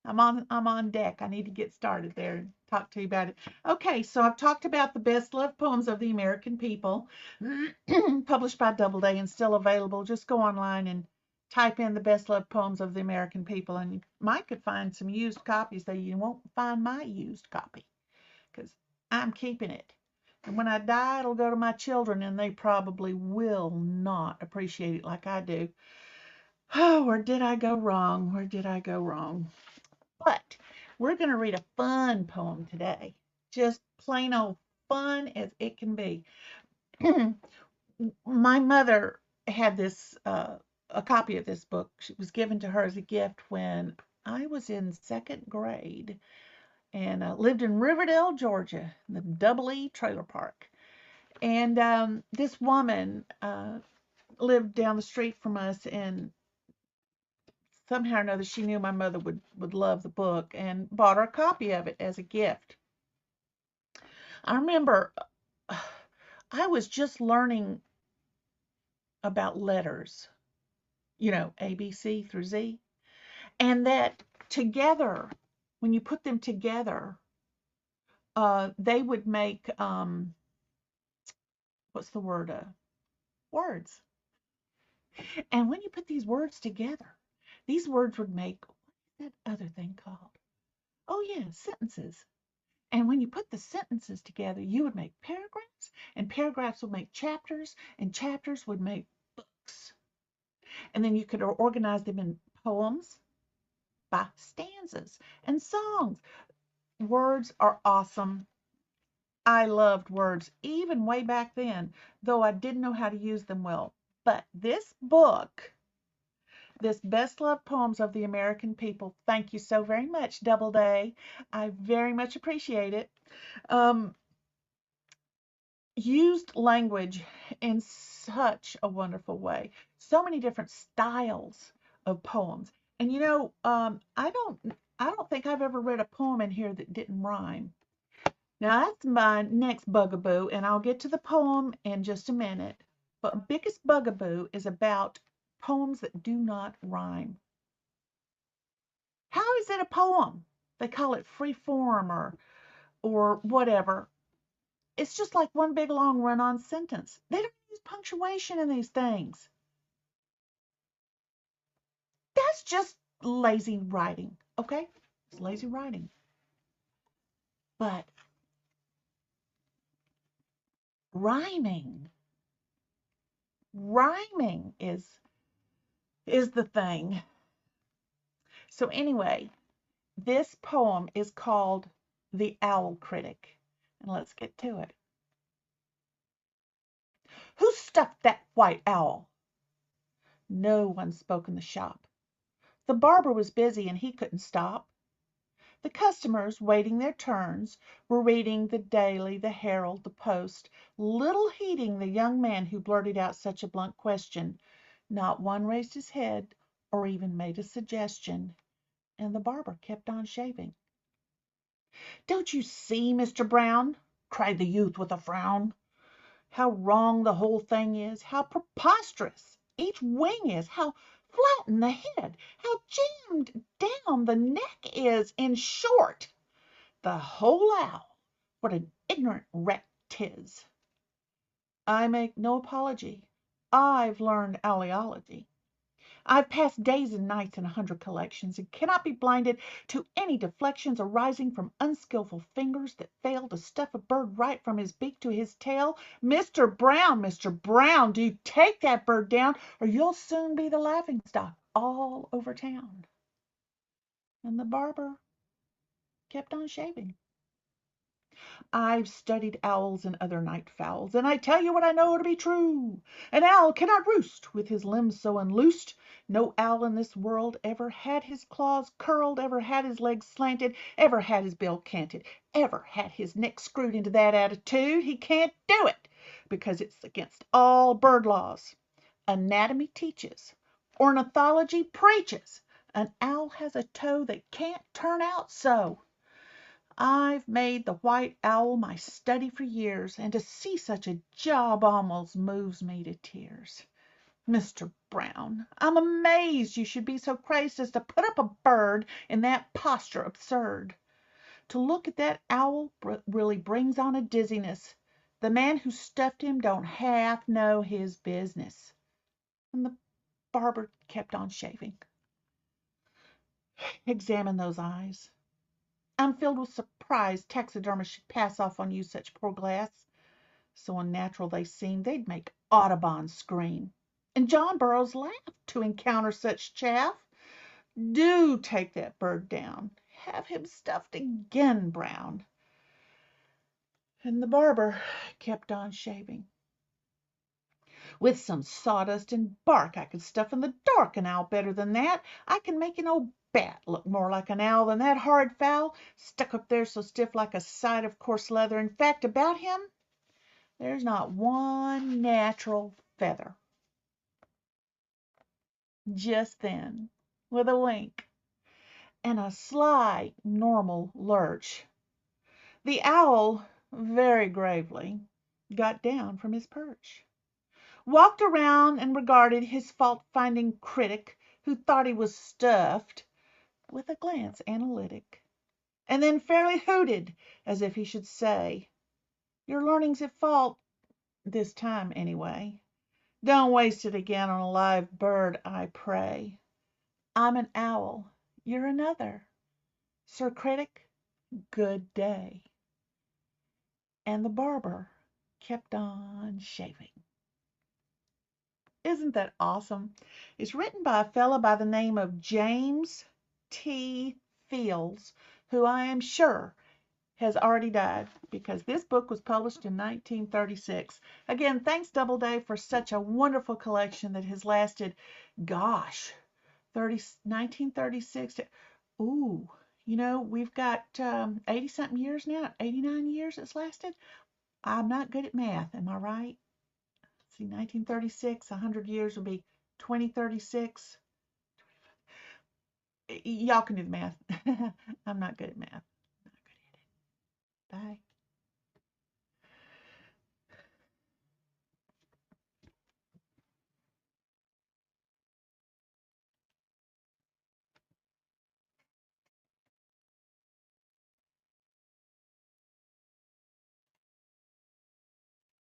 I'm on deck. I need to get started there and talk to you about it. Okay, so I've talked about the best loved poems of the American people, published by Doubleday and still available. Just go online and type in the best loved poems of the American people, and you might could find some used copies that you won't find my used copy because I'm keeping it. And when I die, it'll go to my children, and they probably will not appreciate it like I do. Oh, where did I go wrong? Where did I go wrong? But we're going to read a fun poem today. Just plain old fun as it can be. My mother had a copy of this book. It was given to her as a gift when I was in second grade and lived in Riverdale, Georgia, the Double E Trailer Park. And this woman lived down the street from us, and somehow or another she knew my mother would love the book and bought her a copy of it as a gift. I remember I was just learning about letters, A, B, C through Z, and that together, when you put them together, they would make what's the word? Words. And when you put these words together, these words would make what's that other thing called? Oh yeah, sentences. And when you put the sentences together, you would make paragraphs, and paragraphs would make chapters, and chapters would make books. And then you could organize them in poems by stanzas and songs. Words are awesome. I loved words even way back then, though I didn't know how to use them well. But this book, this Best Loved Poems of the American People, thank you so very much, Doubleday. I very much appreciate it. Um, Used language in such a wonderful way. So many different styles of poems. And I don't think I've ever read a poem in here that didn't rhyme. Now that's my next bugaboo, and I'll get to the poem in just a minute. But biggest bugaboo is about poems that do not rhyme. How is it a poem? They call it free form or whatever. It's just like one big long run-on sentence. They don't use punctuation in these things. That's just lazy writing, okay? It's lazy writing. But rhyming, rhyming is the thing. So anyway, this poem is called The Owl Critic. And let's get to it. Who stuffed that white owl? No one spoke in the shop. The barber was busy and he couldn't stop. The customers, waiting their turns, were reading the Daily, the Herald, the Post, little heeding the young man who blurted out such a blunt question. Not one raised his head or even made a suggestion, and the barber kept on shaving. "Don't you see, Mr. Brown?" cried the youth with a frown. "How wrong the whole thing is, how preposterous each wing is, how flattened the head, how jammed down the neck is, in short, the whole owl, what an ignorant wreck 'tis. I make no apology. I've learned owliology. I've passed days and nights in 100 collections, and cannot be blinded to any deflections arising from unskilful fingers that fail to stuff a bird right from his beak to his tail. Mr. Brown, do take that bird down, or you'll soon be the laughing stock all over town." And the barber kept on shaving. "I've studied owls and other night fowls, and I tell you what I know to be true. An owl cannot roost with his limbs so unloosed. No owl in this world ever had his claws curled, ever had his legs slanted, ever had his bill canted, ever had his neck screwed into that attitude. He can't do it, because it's against all bird laws. Anatomy teaches, ornithology preaches, an owl has a toe that can't turn out so. I've made the white owl my study for years, and to see such a job almost moves me to tears. Mr. Brown, I'm amazed you should be so crazed as to put up a bird in that posture absurd. To look at that owl really brings on a dizziness. The man who stuffed him don't half know his business." And the barber kept on shaving. "Examine those eyes. I'm filled with surprise taxidermists should pass off on you such poor glass. So unnatural they seem, they'd make Audubon scream. And John Burroughs laughed to encounter such chaff. Do take that bird down. Have him stuffed again, Brown." And the barber kept on shaving. "With some sawdust and bark I could stuff in the dark an owl better than that. I can make an old bat look more like an owl than that horrid fowl, stuck up there so stiff like a side of coarse leather. In fact, about him there's not one natural feather." Just then, with a wink and a sly, normal lurch, the owl very gravely got down from his perch, walked around and regarded his fault-finding critic, who thought he was stuffed, with a glance analytic, and then fairly hooted, as if he should say, "Your learning's at fault, this time anyway. Don't waste it again on a live bird, I pray. I'm an owl, you're another. Sir Critic, good day." And the barber kept on shaving. Isn't that awesome? It's written by a fellow by the name of James T. Fields, who I am sure has already died, because this book was published in 1936. Again, thanks Doubleday for such a wonderful collection that has lasted, gosh, 1936 to, ooh, we've got 80-something years now, 89 years it's lasted. I'm not good at math, am I right? See, 1936, 100 years will be 2036. Y'all can do the math. I'm not good at math. Not good at it. Bye.